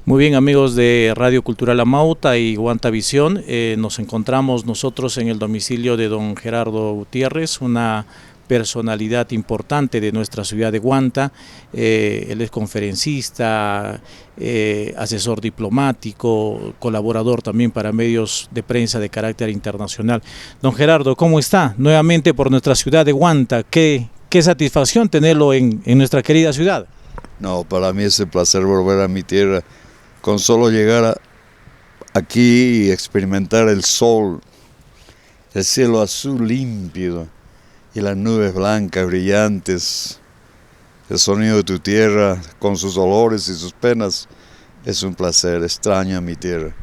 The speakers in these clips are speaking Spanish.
Muy bien, amigos de Radio Cultural Amauta y Guanta Visión, nos encontramos nosotros en el domicilio de don Gerardo Gutiérrez, una personalidad importante de nuestra ciudad de Guanta. Él es conferencista, asesor diplomático, colaborador también para medios de prensa de carácter internacional. Don Gerardo, ¿cómo está? Nuevamente por nuestra ciudad de Guanta, qué satisfacción tenerlo en nuestra querida ciudad. No, para mí es un placer volver a mi tierra. Con solo llegar aquí y experimentar el sol, el cielo azul límpido y las nubes blancas brillantes, el sonido de tu tierra con sus olores y sus penas, es un placer. Extraño a mi tierra.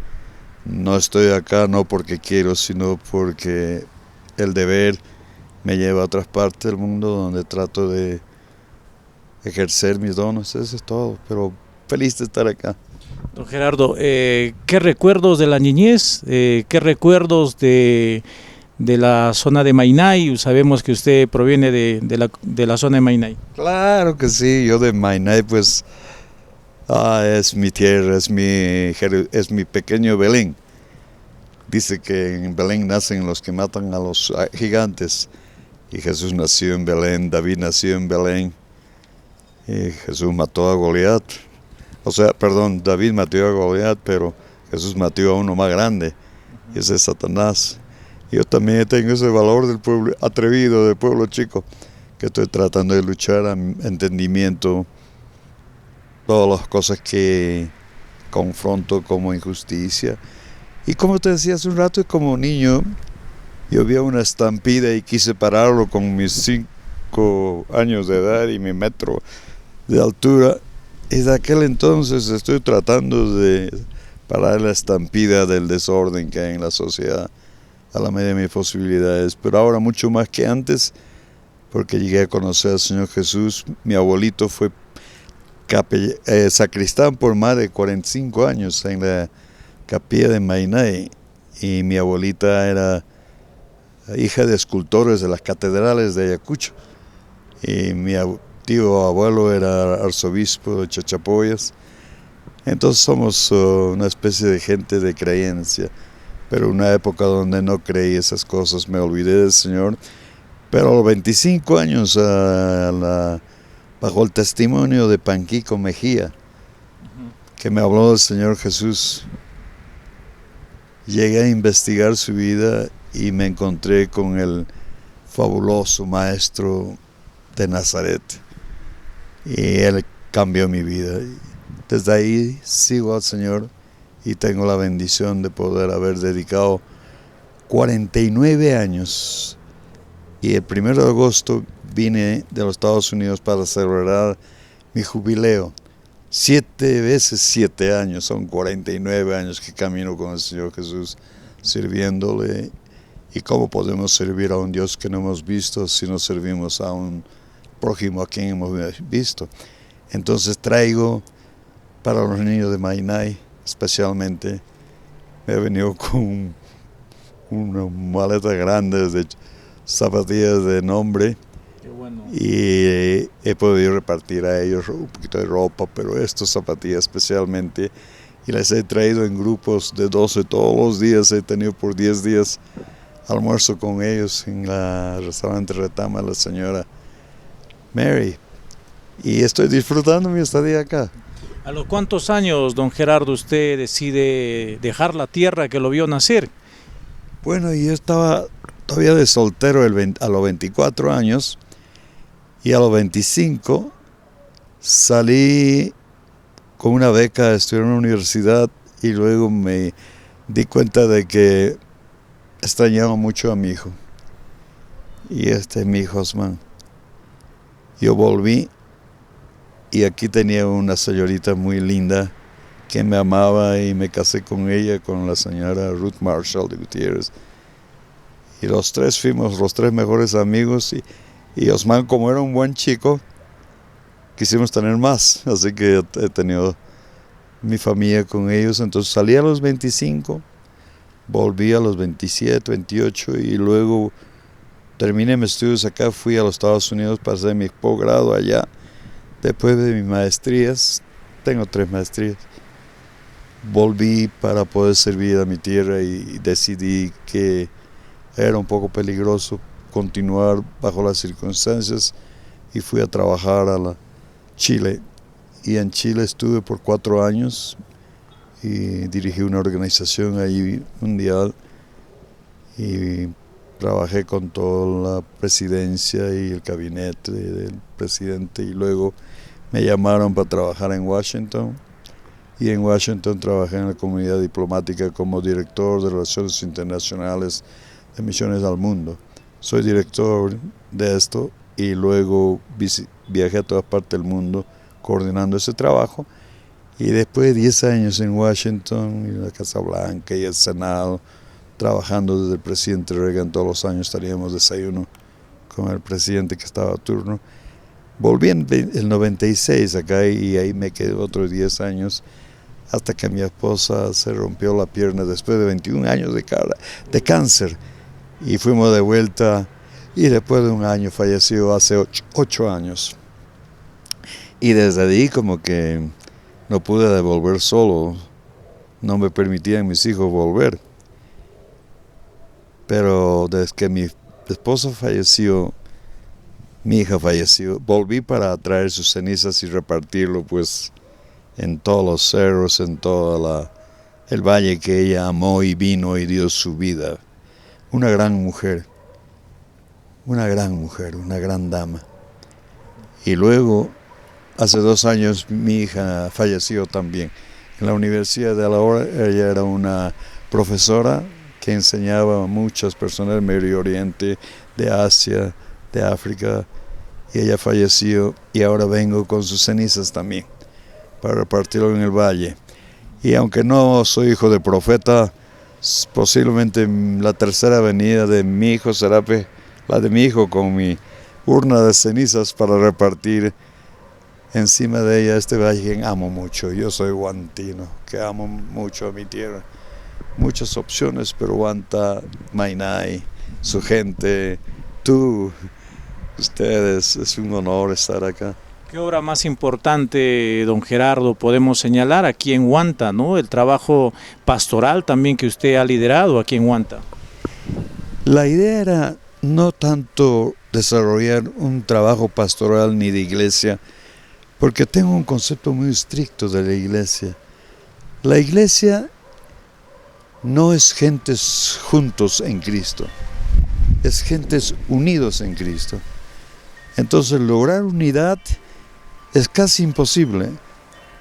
No estoy acá no porque quiero, sino porque el deber me lleva a otras partes del mundo donde trato de ejercer mis dones. Eso es todo, pero feliz de estar acá. Don Gerardo, ¿qué recuerdos de la niñez? ¿Qué recuerdos de la zona de Mainay? Sabemos que usted proviene de la zona de Mainay. Claro que sí, yo de Mainay pues es mi tierra, es mi pequeño Belén. Dice que en Belén nacen los que matan a los gigantes, y Jesús nació en Belén, David nació en Belén, y Jesús mató a Goliat. David mató a Goliat, pero Jesús mató a uno más grande, y ese es Satanás. Yo también tengo ese valor del pueblo atrevido, del pueblo chico, que estoy tratando de luchar a mi entendimiento, todas las cosas que confronto como injusticia. Y como te decía hace un rato, como niño, yo vi una estampida y quise pararlo con mis 5 años de edad y mi metro de altura. Y de aquel entonces estoy tratando de parar la estampida del desorden que hay en la sociedad a la medida de mis posibilidades. Pero ahora mucho más que antes, porque llegué a conocer al Señor Jesús. Mi abuelito fue sacristán por más de 45 años en la capilla de Mainay, y mi abuelita era hija de escultores de las catedrales de Ayacucho, y mi tío abuelo era arzobispo de Chachapoyas. Entonces somos una especie de gente de creencia, pero una época donde no creí esas cosas, me olvidé del Señor. Pero a los 25 años, bajo el testimonio de Panquico Mejía, que me habló del Señor Jesús, llegué a investigar su vida y me encontré con el fabuloso maestro de Nazaret. Y él cambió mi vida. Desde ahí sigo al Señor y tengo la bendición de poder haber dedicado 49 años. Y el 1 de agosto vine de los Estados Unidos para celebrar mi jubileo. 7 veces 7 años, son 49 años que camino con el Señor Jesús, sirviéndole. ¿Y cómo podemos servir a un Dios que no hemos visto si no servimos a un prójimo a quien hemos visto? Entonces traigo para los niños de Mainay, especialmente, me he venido con una maleta grande de zapatillas de nombre. Qué bueno. Y he podido repartir a ellos un poquito de ropa, pero estas zapatillas especialmente, y las he traído en grupos de 12 todos los días. He tenido por 10 días almuerzo con ellos en el restaurante Retama, la señora Mary, y estoy disfrutando mi estadía acá. ¿A los cuántos años, don Gerardo, usted decide dejar la tierra que lo vio nacer? Bueno, yo estaba todavía de soltero a los 24 años, y a los 25 salí con una beca a estudiar en una universidad, y luego me di cuenta de que extrañaba mucho a mi hijo. Y mi hijo Osman. Yo volví y aquí tenía una señorita muy linda que me amaba, y me casé con ella, con la señora Ruth Marshall de Gutiérrez. Y los tres fuimos los 3 mejores amigos, y Osman, como era un buen chico, quisimos tener más, así que he tenido mi familia con ellos. Entonces salí a los 25, volví a los 27, 28, y luego terminé mis estudios acá, fui a los Estados Unidos para hacer mi posgrado allá. Después de mis maestrías, tengo 3 maestrías, volví para poder servir a mi tierra y decidí que era un poco peligroso continuar bajo las circunstancias y fui a trabajar a Chile. Y en Chile estuve por 4 años y dirigí una organización ahí mundial y trabajé con toda la presidencia y el gabinete del presidente y luego me llamaron para trabajar en Washington y en Washington trabajé en la comunidad diplomática como director de Relaciones Internacionales de Misiones al Mundo. Soy director de esto y luego viajé a todas partes del mundo coordinando ese trabajo y después de 10 años en Washington, en la Casa Blanca y el Senado, trabajando desde el presidente Reagan, todos los años estaríamos desayuno con el presidente que estaba a turno. Volví en el 96 acá y ahí me quedé otros 10 años hasta que mi esposa se rompió la pierna después de 21 años de cáncer y fuimos de vuelta y después de un año falleció hace 8 años. Y desde ahí como que no pude devolver solo, no me permitían mis hijos volver. Pero desde que mi esposa falleció, mi hija falleció, volví para traer sus cenizas y repartirlo pues en todos los cerros, en todo el valle que ella amó y vino y dio su vida. Una gran mujer, una gran dama. Y luego, hace 2 años, mi hija falleció también. En la Universidad de Alhambra, ella era una profesora que enseñaba a muchas personas del Medio Oriente, de Asia, de África, y ella falleció y ahora vengo con sus cenizas también para repartirlo en el valle. Y aunque no soy hijo de profeta, posiblemente la tercera venida de mi hijo será la de mi hijo con mi urna de cenizas para repartir encima de ella este valle que amo mucho. Yo soy guantino, que amo mucho a mi tierra. Muchas opciones, pero Guanta, Mainay, su gente, tú, ustedes, es un honor estar acá. ¿Qué obra más importante, don Gerardo, podemos señalar aquí en Guanta, ¿no? El trabajo pastoral también que usted ha liderado aquí en Guanta. La idea era no tanto desarrollar un trabajo pastoral ni de iglesia, porque tengo un concepto muy estricto de la iglesia. La iglesia no es gentes juntos en Cristo, es gentes unidos en Cristo. Entonces lograr unidad es casi imposible,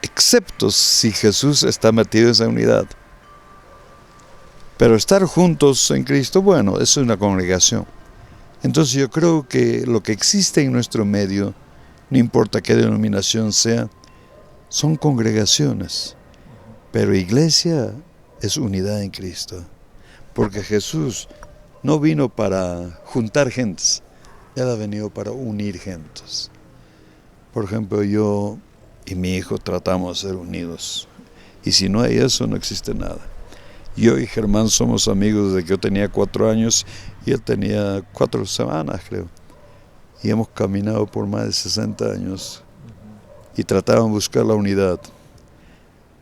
excepto si Jesús está metido en esa unidad. Pero estar juntos en Cristo, bueno, es una congregación. Entonces yo creo que lo que existe en nuestro medio, no importa qué denominación sea, son congregaciones. Pero iglesia es unidad en Cristo, porque Jesús no vino para juntar gentes, Él ha venido para unir gentes. Por ejemplo, yo y mi hijo tratamos de ser unidos, y si no hay eso, no existe nada. Yo y Germán somos amigos desde que yo tenía 4 años y él tenía 4 semanas, creo, y hemos caminado por más de 60 años y tratamos de buscar la unidad,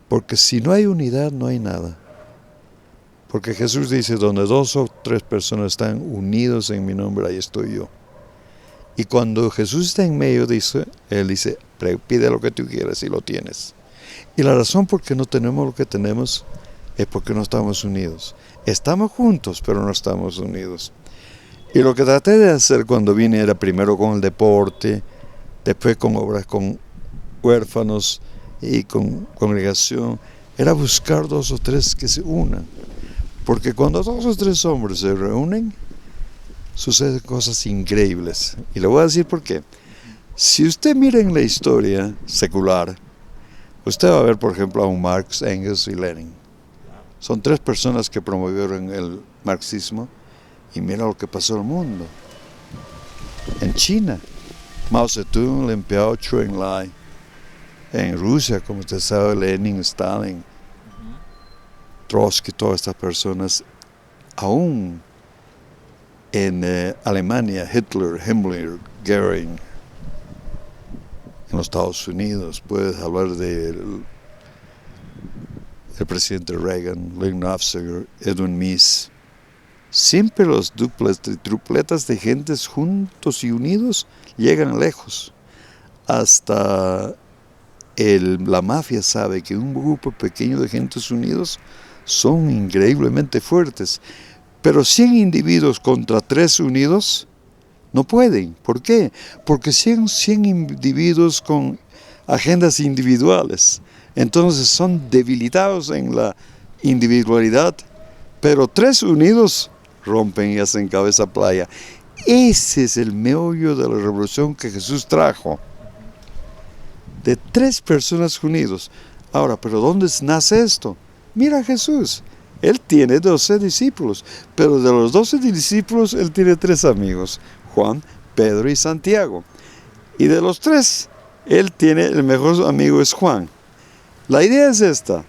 porque si no hay unidad, no hay nada. Porque Jesús dice, donde 2 o 3 personas están unidos en mi nombre, ahí estoy yo. Y cuando Jesús está en medio, Él dice, pide lo que tú quieras y lo tienes. Y la razón por qué no tenemos lo que tenemos es porque no estamos unidos. Estamos juntos, pero no estamos unidos. Y lo que traté de hacer cuando vine era primero con el deporte, después con obras con huérfanos y con congregación, era buscar 2 o 3 que se unan. Porque cuando 2 o 3 hombres se reúnen, suceden cosas increíbles. Y le voy a decir por qué. Si usted mira en la historia secular, usted va a ver, por ejemplo, a un Marx, Engels y Lenin. Son 3 personas que promovieron el marxismo y mira lo que pasó en el mundo. En China, Mao Zedong, Lin Piao, Zhou Enlai. En Rusia, como usted sabe, Lenin, Stalin, Trotsky, todas estas personas. Aún en Alemania, Hitler, Himmler, Goering. En los Estados Unidos puedes hablar de el presidente Reagan, Len Nafziger, Edwin Mies. Siempre los tripletas de gentes juntos y unidos llegan lejos. Hasta la mafia sabe que un grupo pequeño de gentes unidos son increíblemente fuertes. Pero 100 individuos contra 3 unidos no pueden. ¿Por qué? Porque 100 individuos con agendas individuales. Entonces son debilitados en la individualidad, pero 3 unidos rompen y hacen cabeza playa. Ese es el meollo de la revolución que Jesús trajo. De 3 personas unidos. Ahora, ¿pero dónde nace esto? Mira a Jesús. Él tiene 12 discípulos, pero de los 12 discípulos él tiene 3 amigos, Juan, Pedro y Santiago. Y de los 3, él tiene, el mejor amigo es Juan. La idea es esta: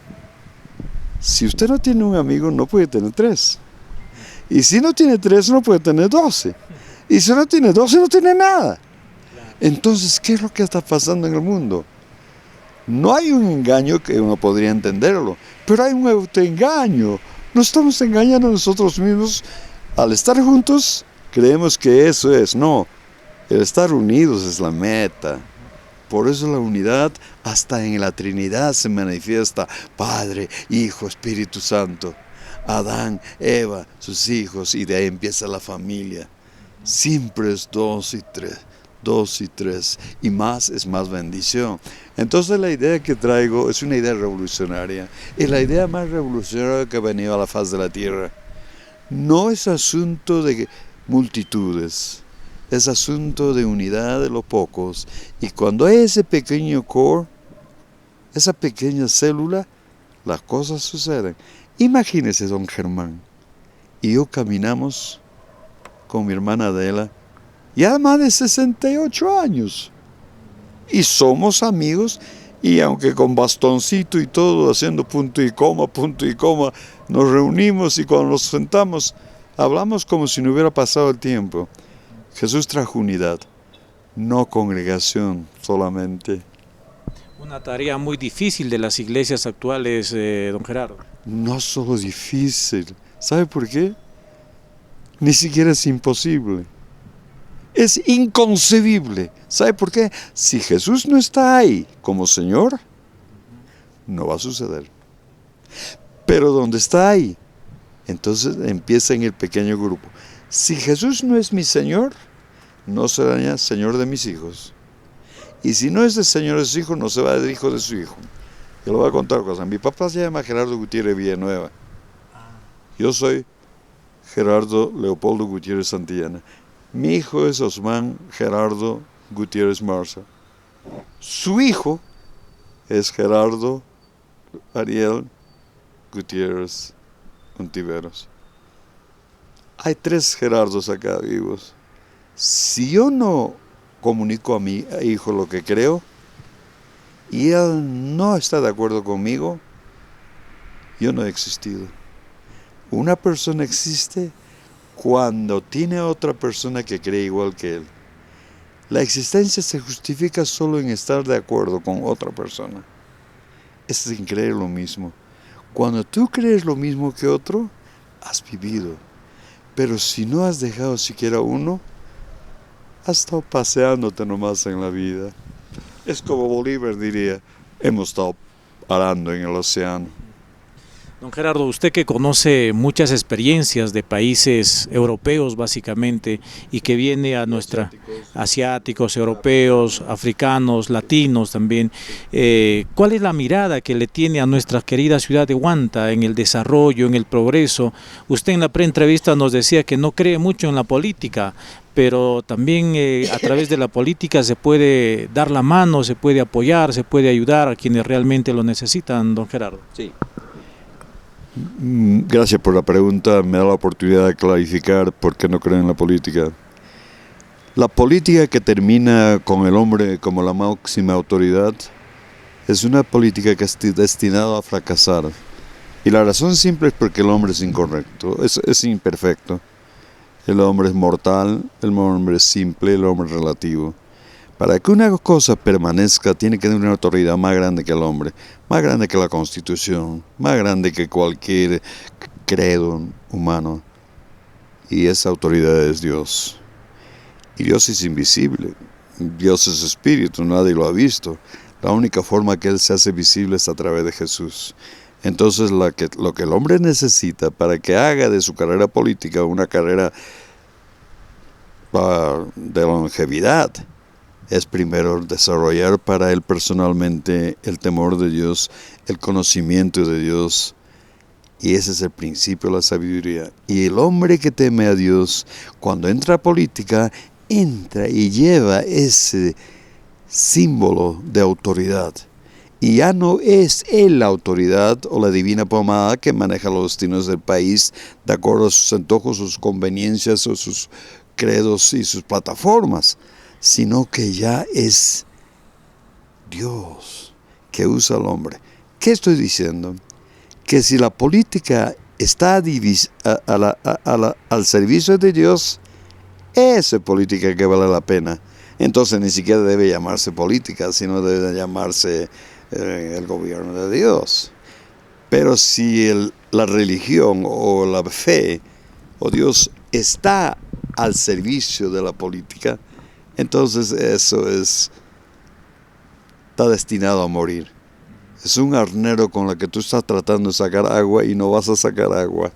si usted no tiene un amigo, no puede tener 3. Y si no tiene 3, no puede tener 12. Y si no tiene 12, no tiene nada. Entonces, ¿qué es lo que está pasando en el mundo? No hay un engaño que uno podría entenderlo, pero hay un autoengaño. Nos estamos engañando a nosotros mismos. Al estar juntos, creemos que eso es. No, el estar unidos es la meta. Por eso la unidad, hasta en la Trinidad se manifiesta: Padre, Hijo, Espíritu Santo. Adán, Eva, sus hijos, y de ahí empieza la familia. Siempre es 2 y 3. 2 y 3, y más es más bendición. Entonces la idea que traigo es una idea revolucionaria, es la idea más revolucionaria que ha venido a la faz de la tierra. No es asunto de multitudes, es asunto de unidad de los pocos, y cuando hay ese pequeño core, esa pequeña célula, las cosas suceden. Imagínese, don Germán y yo caminamos con mi hermana Adela, ya más de 68 años. Y somos amigos, y aunque con bastoncito y todo, haciendo punto y coma, nos reunimos y cuando nos sentamos, hablamos como si no hubiera pasado el tiempo. Jesús trajo unidad, no congregación solamente. Una tarea muy difícil de las iglesias actuales, don Gerardo. No solo difícil, ¿sabe por qué? Ni siquiera es imposible. Es inconcebible. ¿Sabe por qué? Si Jesús no está ahí como Señor, no va a suceder. Pero donde está ahí, entonces empieza en el pequeño grupo. Si Jesús no es mi Señor, no será Señor de mis hijos. Y si no es el Señor de sus hijos, no será el hijo de su hijo. Yo le voy a contar cosas. Mi papá se llama Gerardo Gutiérrez Villanueva. Yo soy Gerardo Leopoldo Gutiérrez Santillana. Mi hijo es Osman Gerardo Gutiérrez Marza. Su hijo es Gerardo Ariel Gutiérrez Ontiveros. Hay 3 Gerardos acá vivos. Si yo no comunico a mi hijo lo que creo y él no está de acuerdo conmigo, yo no he existido. Una persona existe cuando tiene otra persona que cree igual que él. La existencia se justifica solo en estar de acuerdo con otra persona. Es sin creer lo mismo. Cuando tú crees lo mismo que otro, has vivido. Pero si no has dejado siquiera uno, has estado paseándote nomás en la vida. Es como Bolívar diría: hemos estado arando en el océano. Don Gerardo, usted que conoce muchas experiencias de países europeos básicamente y que viene a nuestra asiáticos, europeos, africanos, latinos también, ¿cuál es la mirada que le tiene a nuestra querida ciudad de Huanta en el desarrollo, en el progreso? Usted en la preentrevista nos decía que no cree mucho en la política, pero también a través de la política se puede dar la mano, se puede apoyar, se puede ayudar a quienes realmente lo necesitan, don Gerardo. Sí. Gracias por la pregunta, me da la oportunidad de clarificar por qué no creo en la política. La política que termina con el hombre como la máxima autoridad es una política que está destinada a fracasar. Y la razón simple es porque el hombre es incorrecto, es imperfecto. El hombre es mortal, el hombre es simple, el hombre es relativo. Para que una cosa permanezca, tiene que tener una autoridad más grande que el hombre, más grande que la Constitución, más grande que cualquier credo humano. Y esa autoridad es Dios. Y Dios es invisible. Dios es espíritu, nadie lo ha visto. La única forma que Él se hace visible es a través de Jesús. Entonces lo que el hombre necesita para que haga de su carrera política una carrera de longevidad es primero desarrollar para él personalmente el temor de Dios, el conocimiento de Dios. Y ese es el principio de la sabiduría. Y el hombre que teme a Dios, cuando entra a política, entra y lleva ese símbolo de autoridad. Y ya no es él la autoridad o la divina pomada que maneja los destinos del país de acuerdo a sus antojos, sus conveniencias o sus credos y sus plataformas, sino que ya es Dios que usa al hombre. ¿Qué estoy diciendo? Que si la política está al servicio de Dios, esa es política que vale la pena. Entonces ni siquiera debe llamarse política, sino debe llamarse el gobierno de Dios. Pero si la religión o la fe o Dios está al servicio de la política, entonces eso está destinado a morir. Es un arnero con el que tú estás tratando de sacar agua y no vas a sacar agua.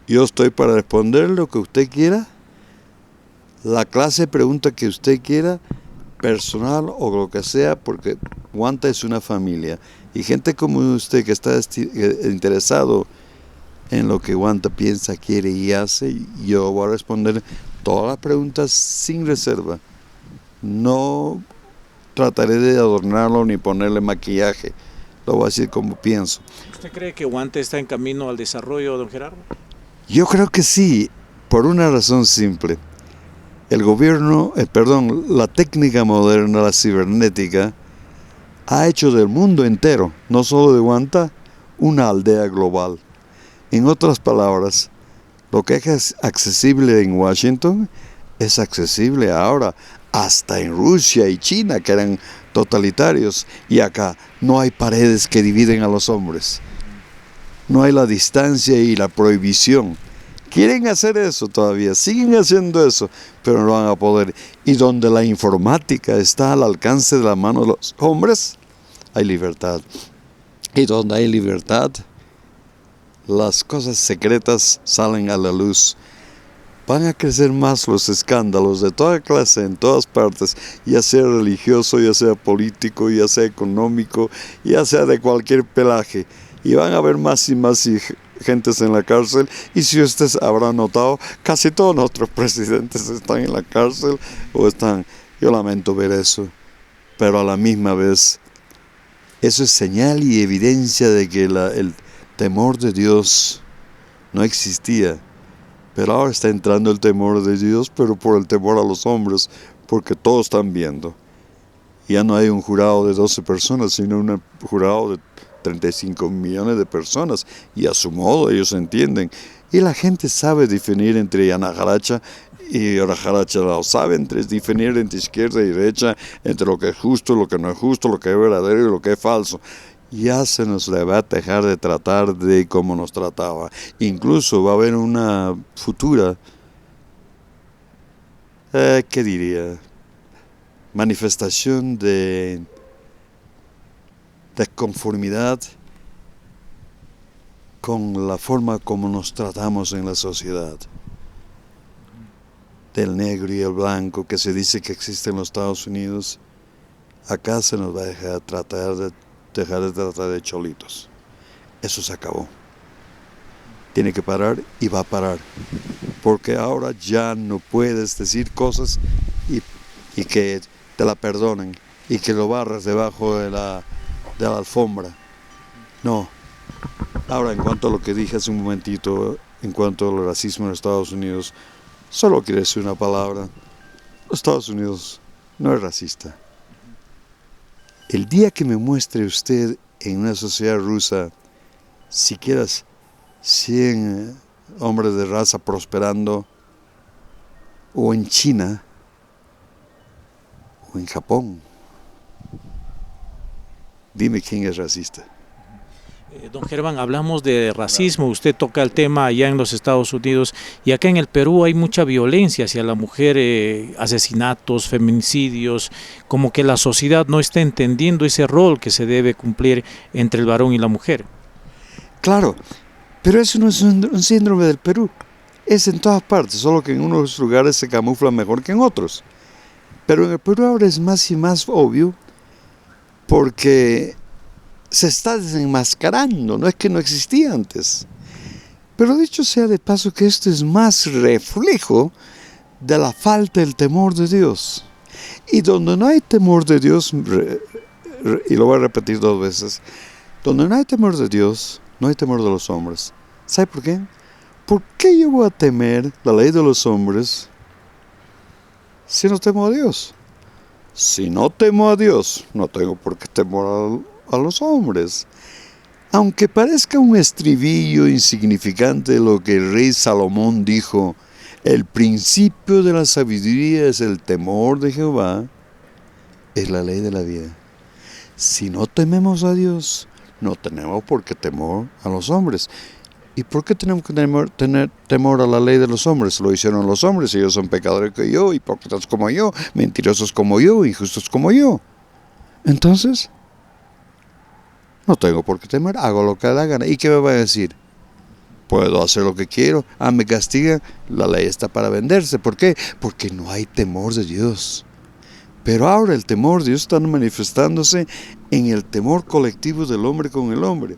Yo estoy para responder lo que usted quiera, la clase de pregunta que usted quiera, personal o lo que sea, porque Guanta es una familia. Y gente como usted que está interesado en lo que Guanta piensa, quiere y hace, yo voy a responder todas las preguntas sin reserva. No trataré de adornarlo ni ponerle maquillaje. Lo voy a decir como pienso. ¿Usted cree que Guanta está en camino al desarrollo, don Gerardo? Yo creo que sí, por una razón simple. El gobierno, la técnica moderna, la cibernética, ha hecho del mundo entero, no solo de Guanta, una aldea global. En otras palabras, lo que es accesible en Washington es accesible ahora hasta en Rusia y China, que eran totalitarios, y acá no hay paredes que dividen a los hombres. No hay la distancia y la prohibición. Quieren hacer eso todavía, siguen haciendo eso, pero no van a poder. Y donde la informática está al alcance de la mano de los hombres, hay libertad. Y donde hay libertad, las cosas secretas salen a la luz. Van a crecer más los escándalos de toda clase, en todas partes, ya sea religioso, ya sea político, ya sea económico, ya sea de cualquier pelaje. Y van a haber más y más gentes en la cárcel. Y si ustedes habrán notado, casi todos nuestros presidentes están en la cárcel o están. Yo lamento ver eso, pero a la misma vez, eso es señal y evidencia de que el temor de Dios no existía. Pero ahora está entrando el temor de Dios, pero por el temor a los hombres, porque todos están viendo. Ya no hay un jurado de 12 personas, sino un jurado de 35 millones de personas, y a su modo ellos entienden. Y la gente sabe definir entre Yanajaracha y Orajaracha, lo sabe definir entre izquierda y derecha, entre lo que es justo, lo que no es justo, lo que es verdadero y lo que es falso. Ya se nos le va a dejar de tratar de como nos trataba. Incluso va a haber una futura, ¿qué diría? Manifestación de conformidad con la forma como nos tratamos en la sociedad. Del negro y el blanco que se dice que existe en los Estados Unidos, acá se nos va a dejar de tratar de cholitos. Eso se acabó. Tiene que parar y va a parar. Porque ahora ya no puedes decir cosas y que te la perdonen y que lo barras debajo de la alfombra. No. Ahora, en cuanto a lo que dije hace un momentito, en cuanto al racismo en Estados Unidos, solo quiero decir una palabra. Los Estados Unidos no es racista. El día que me muestre usted en una sociedad rusa, siquiera 100 hombres de raza prosperando, o en China, o en Japón. Dime quién es racista. Don Germán, hablamos de racismo, usted toca el tema allá en los Estados Unidos y acá en el Perú hay mucha violencia hacia la mujer, asesinatos, feminicidios, como que la sociedad no está entendiendo ese rol que se debe cumplir entre el varón y la mujer. Claro, pero eso no es un síndrome del Perú, es en todas partes, solo que en unos lugares se camufla mejor que en otros. Pero en el Perú ahora es más y más obvio porque se está desenmascarando, no es que no existía antes. Pero dicho sea de paso que esto es más reflejo de la falta del temor de Dios. Y donde no hay temor de Dios, y lo voy a repetir 2 veces, donde no hay temor de Dios, no hay temor de los hombres. ¿Sabe por qué? ¿Por qué yo voy a temer la ley de los hombres si no temo a Dios? Si no temo a Dios, no tengo por qué temor a los hombres. Aunque parezca un estribillo insignificante lo que el rey Salomón dijo, el principio de la sabiduría es el temor de Jehová, es la ley de la vida. Si no tememos a Dios, no tenemos por qué temor a los hombres. ¿Y por qué tenemos que tener temor a la ley de los hombres? Lo hicieron los hombres, ellos son pecadores como yo, hipócritas como yo, mentirosos como yo, injustos como yo. Entonces, no tengo por qué temer, hago lo que da gana. ¿Y qué me va a decir? Puedo hacer lo que quiero. Me castigan, la ley está para venderse. ¿Por qué? Porque no hay temor de Dios. Pero ahora el temor de Dios está manifestándose en el temor colectivo del hombre con el hombre.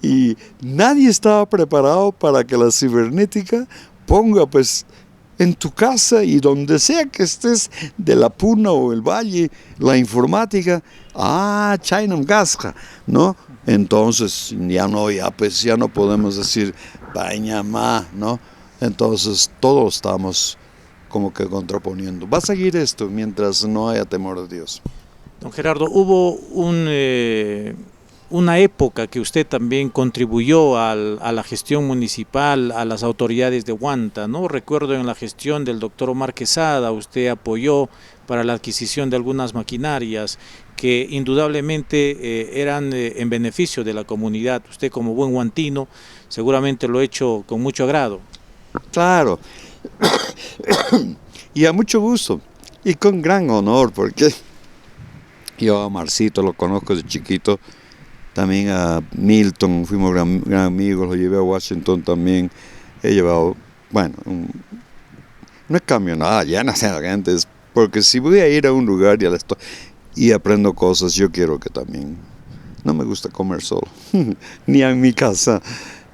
Y nadie estaba preparado para que la cibernética ponga pues en tu casa y donde sea que estés, de la Puna o el Valle, la informática, China Gasca, ¿no? Entonces ya no podemos decir Bañamá, ¿no? Entonces todos estamos como que contraponiendo. Va a seguir esto mientras no haya temor de Dios. Don Gerardo, hubo una época que usted también contribuyó a la gestión municipal, a las autoridades de Huanta, ¿no? Recuerdo en la gestión del doctor Omar Quesada, usted apoyó para la adquisición de algunas maquinarias que indudablemente eran en beneficio de la comunidad. Usted como buen huantino seguramente lo ha hecho con mucho agrado. Claro, y a mucho gusto, y con gran honor, porque yo a Marcito lo conozco de chiquito, también a Milton, fuimos gran amigos, lo llevé a Washington también, he llevado, bueno, no es camionada llena de gente, porque si voy a ir a un lugar y aprendo cosas, yo quiero que también, no me gusta comer solo, ni en mi casa,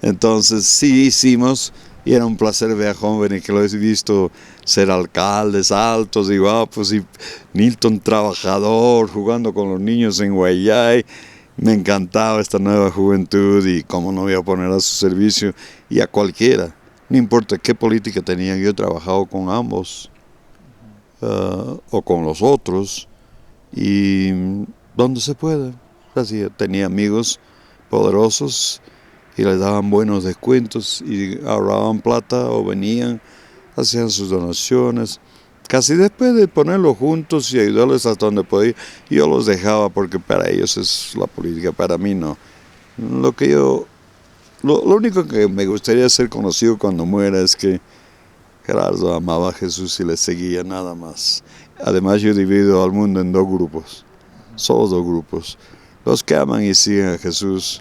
entonces sí hicimos, y era un placer ver a jóvenes que lo he visto ser alcaldes altos y guapos, y Milton trabajador, jugando con los niños en Guayay. Me encantaba esta nueva juventud y cómo no voy a poner a su servicio y a cualquiera, no importa qué política tenían, yo he trabajado con ambos o con los otros y donde se pueda. Así, tenía amigos poderosos y les daban buenos descuentos y ahorraban plata o venían, hacían sus donaciones. Casi después de ponerlos juntos y ayudarles hasta donde podía, yo los dejaba porque para ellos es la política, para mí no. Lo único que me gustaría ser conocido cuando muera es que Gerardo amaba a Jesús y le seguía, nada más. Además yo divido al mundo en 2 grupos, solo 2 grupos. Los que aman y siguen a Jesús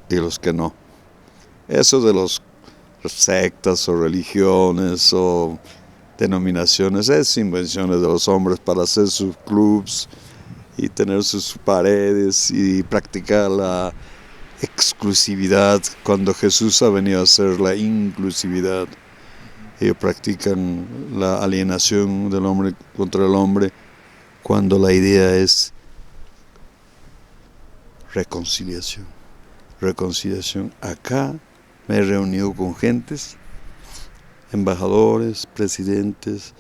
y los que no. Eso de los sectas o religiones o denominaciones es invenciones de los hombres para hacer sus clubs y tener sus paredes y practicar la exclusividad cuando Jesús ha venido a hacer la inclusividad. Ellos practican la alienación del hombre contra el hombre cuando la idea es reconciliación. Reconciliación. Acá me he reunido con gentes, embajadores, presidentes,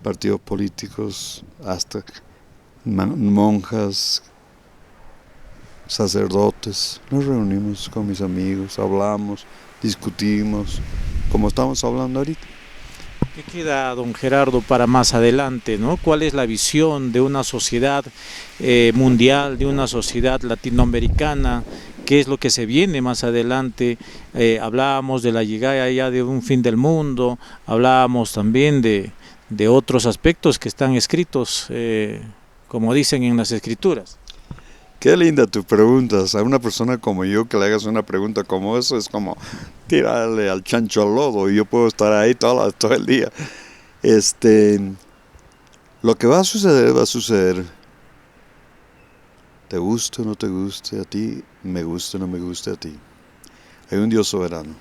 partidos políticos, hasta monjas, sacerdotes. Nos reunimos con mis amigos, hablamos, discutimos, como estamos hablando ahorita. ¿Qué queda, don Gerardo, para más adelante, ¿no? ¿Cuál es la visión de una sociedad mundial, de una sociedad latinoamericana? ¿Qué es lo que se viene más adelante? Hablábamos de la llegada ya de un fin del mundo, hablábamos también de otros aspectos que están escritos, como dicen en las escrituras. Qué linda tu pregunta. A una persona como yo que le hagas una pregunta como eso es como tirarle al chancho al lodo y yo puedo estar ahí todo el día. Lo que va a suceder, va a suceder. Te guste o no te guste a ti, me guste o no me guste a ti. Hay un Dios soberano.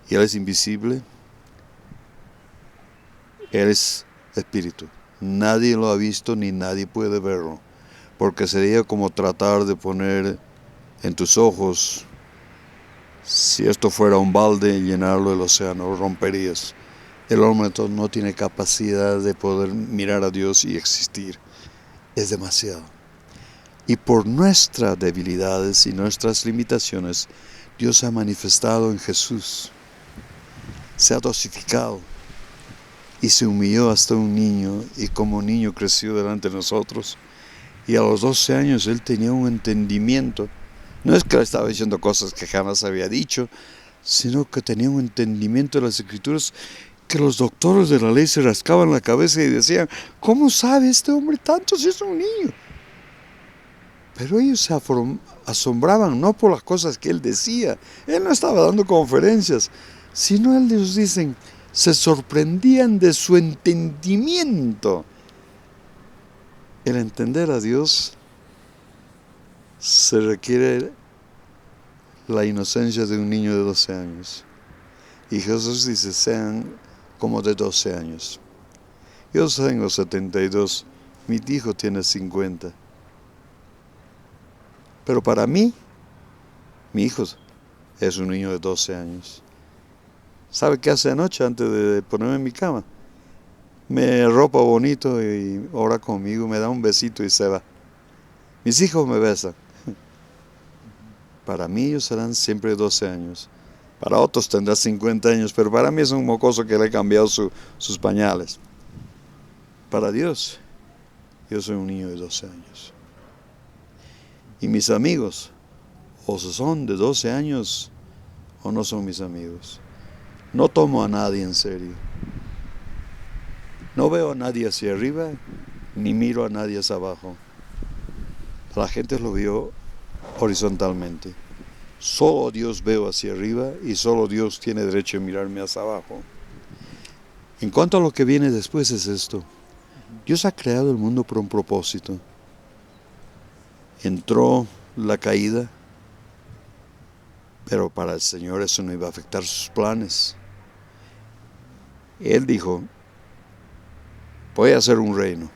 Y Él es invisible. Él es espíritu. Nadie lo ha visto ni nadie puede verlo. Porque sería como tratar de poner en tus ojos, si esto fuera un balde, y llenarlo del océano, lo romperías. El hombre entonces no tiene capacidad de poder mirar a Dios y existir. Es demasiado. Y por nuestras debilidades y nuestras limitaciones, Dios se ha manifestado en Jesús. Se ha dosificado y se humilló hasta un niño, y como niño creció delante de nosotros. Y a los 12 años él tenía un entendimiento. No es que le estaba diciendo cosas que jamás había dicho, sino que tenía un entendimiento de las Escrituras que los doctores de la ley se rascaban la cabeza y decían, ¿cómo sabe este hombre tanto si es un niño? Pero ellos se asombraban no por las cosas que él decía. Él no estaba dando conferencias, sino ellos dicen, se sorprendían de su entendimiento. El entender a Dios se requiere la inocencia de un niño de 12 años. Y Jesús dice, sean como de 12 años. Yo tengo 72, mi hijo tiene 50. Pero para mí, mi hijo es un niño de 12 años. ¿Sabe qué hace anoche antes de ponerme en mi cama? Me arropa bonito y ora conmigo, me da un besito y se va. Mis hijos me besan. Para mí ellos serán siempre 12 años. Para otros tendrá 50 años, pero para mí es un mocoso que le he cambiado sus pañales. Para Dios, yo soy un niño de 12 años. Y mis amigos, o son de 12 años o no son mis amigos. No tomo a nadie en serio. No veo a nadie hacia arriba, ni miro a nadie hacia abajo. La gente lo vio horizontalmente. Solo Dios veo hacia arriba y solo Dios tiene derecho a mirarme hacia abajo. En cuanto a lo que viene después es esto. Dios ha creado el mundo por un propósito. Entró la caída, pero para el Señor eso no iba a afectar sus planes. Él dijo, voy a hacer un reino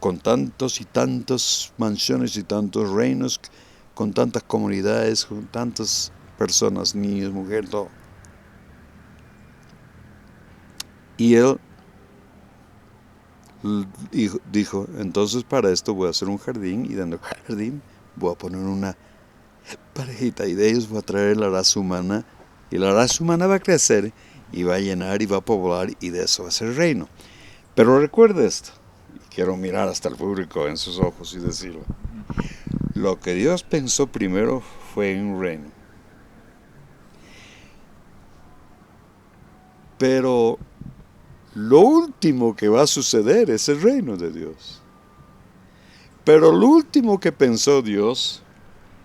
con tantos y tantas mansiones y tantos reinos, con tantas comunidades, con tantas personas, niños, mujeres, todo. Y él dijo, entonces para esto voy a hacer un jardín, y dentro del jardín voy a poner una parejita, y de ellos voy a traer la raza humana, y la raza humana va a crecer, y va a llenar, y va a poblar, y de eso va a ser el reino. Pero recuerde esto, y quiero mirar hasta el público en sus ojos y decirlo. Lo que Dios pensó primero fue en un reino. Pero lo último que va a suceder es el reino de Dios. Pero lo último que pensó Dios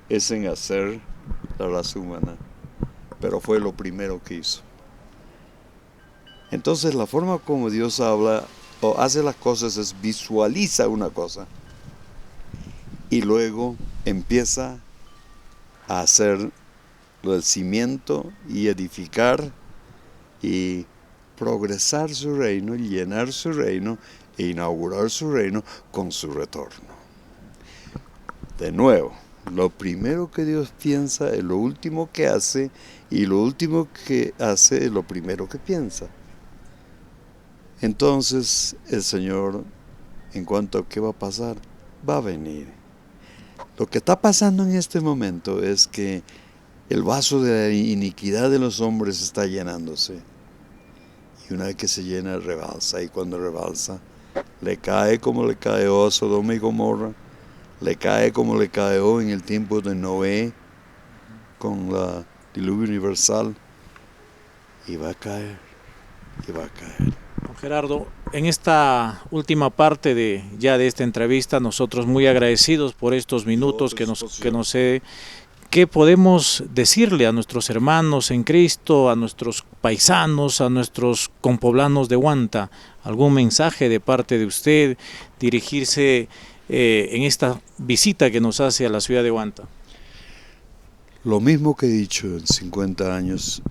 es en hacer la raza humana. Pero fue lo primero que hizo. Entonces la forma como Dios habla o hace las cosas es visualiza una cosa y luego empieza a hacer lo del cimiento y edificar y progresar su reino, llenar su reino e inaugurar su reino con su retorno. De nuevo, lo primero que Dios piensa es lo último que hace, y lo último que hace es lo primero que piensa. Entonces el Señor, en cuanto a qué va a pasar, va a venir. Lo que está pasando en este momento es que el vaso de la iniquidad de los hombres está llenándose. Y una vez que se llena, rebalsa. Y cuando rebalsa, le cae como le caeó a Sodoma y Gomorra. Le cae como le caeó en el tiempo de Noé, con la diluvio universal. Y va a caer, y va a caer. Don Gerardo, en esta última parte de esta entrevista, nosotros muy agradecidos por estos minutos que nos cede. ¿Qué podemos decirle a nuestros hermanos en Cristo, a nuestros paisanos, a nuestros compoblanos de Huanta? ¿Algún mensaje de parte de usted, dirigirse en esta visita que nos hace a la ciudad de Huanta? Lo mismo que he dicho en 50 años,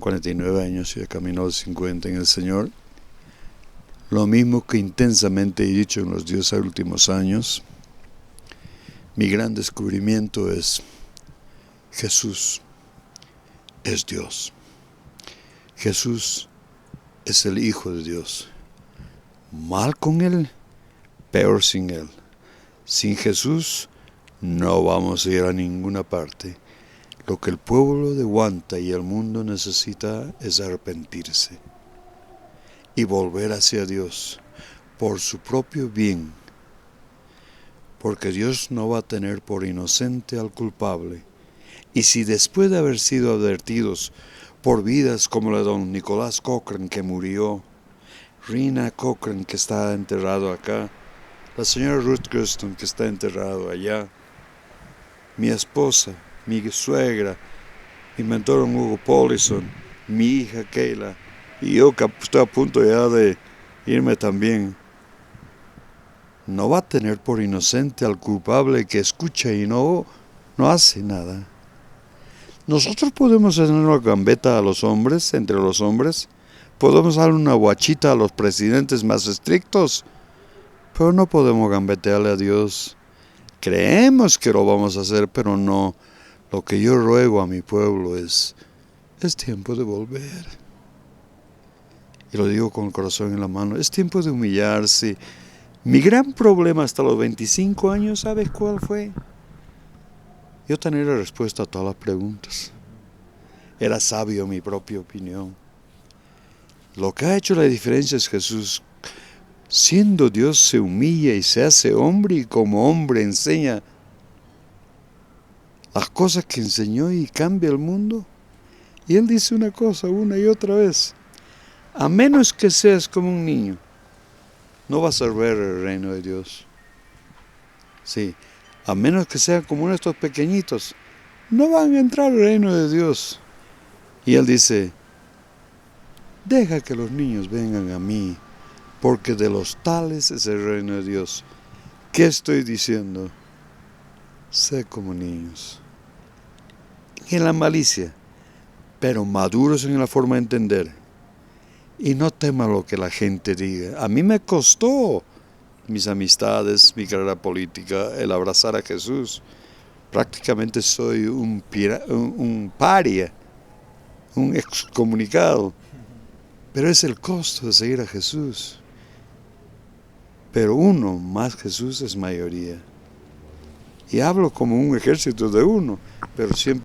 49 años, y he caminado 50 en el Señor. Lo mismo que intensamente he dicho en los 10 últimos años. Mi gran descubrimiento es: Jesús es Dios. Jesús es el Hijo de Dios. Mal con Él, peor sin Él. Sin Jesús no vamos a ir a ninguna parte. Lo que el pueblo de Huanta y el mundo necesita es arrepentirse y volver hacia Dios por su propio bien, porque Dios no va a tener por inocente al culpable. Y si después de haber sido advertidos por vidas como la de don Nicolás Cochran, que murió, Rina Cochran, que está enterrado acá, la señora Ruth Guston, que está enterrado allá, mi esposa, mi suegra, mi mentor Hugo Paulison, mi hija Keila, y yo que estoy a punto ya de irme también, no va a tener por inocente al culpable que escucha y no hace nada. Nosotros podemos hacer una gambeta a los hombres, entre los hombres, podemos darle una guachita a los presidentes más estrictos, pero no podemos gambetearle a Dios. Creemos que lo vamos a hacer, pero no. Lo que yo ruego a mi pueblo es tiempo de volver. Y lo digo con el corazón en la mano, es tiempo de humillarse. Mi gran problema hasta los 25 años, ¿sabes cuál fue? Yo tenía la respuesta a todas las preguntas. Era sabio mi propia opinión. Lo que ha hecho la diferencia es Jesús. Siendo Dios se humilla y se hace hombre, y como hombre enseña las cosas que enseñó y cambia el mundo. Y Él dice una cosa una y otra vez: a menos que seas como un niño, no vas a ver el reino de Dios. Sí, a menos que sean como uno de estos pequeñitos, no van a entrar al reino de Dios. Y Él dice: deja que los niños vengan a mí, porque de los tales es el reino de Dios. ¿Qué estoy diciendo? Sé como niños. En la malicia, pero maduros en la forma de entender. Y no teman lo que la gente diga. A mí me costó mis amistades, mi carrera política, el abrazar a Jesús. Prácticamente soy un paria, un excomunicado. Pero es el costo de seguir a Jesús. Pero uno más Jesús es mayoría. Y hablo como un ejército de uno, pero siempre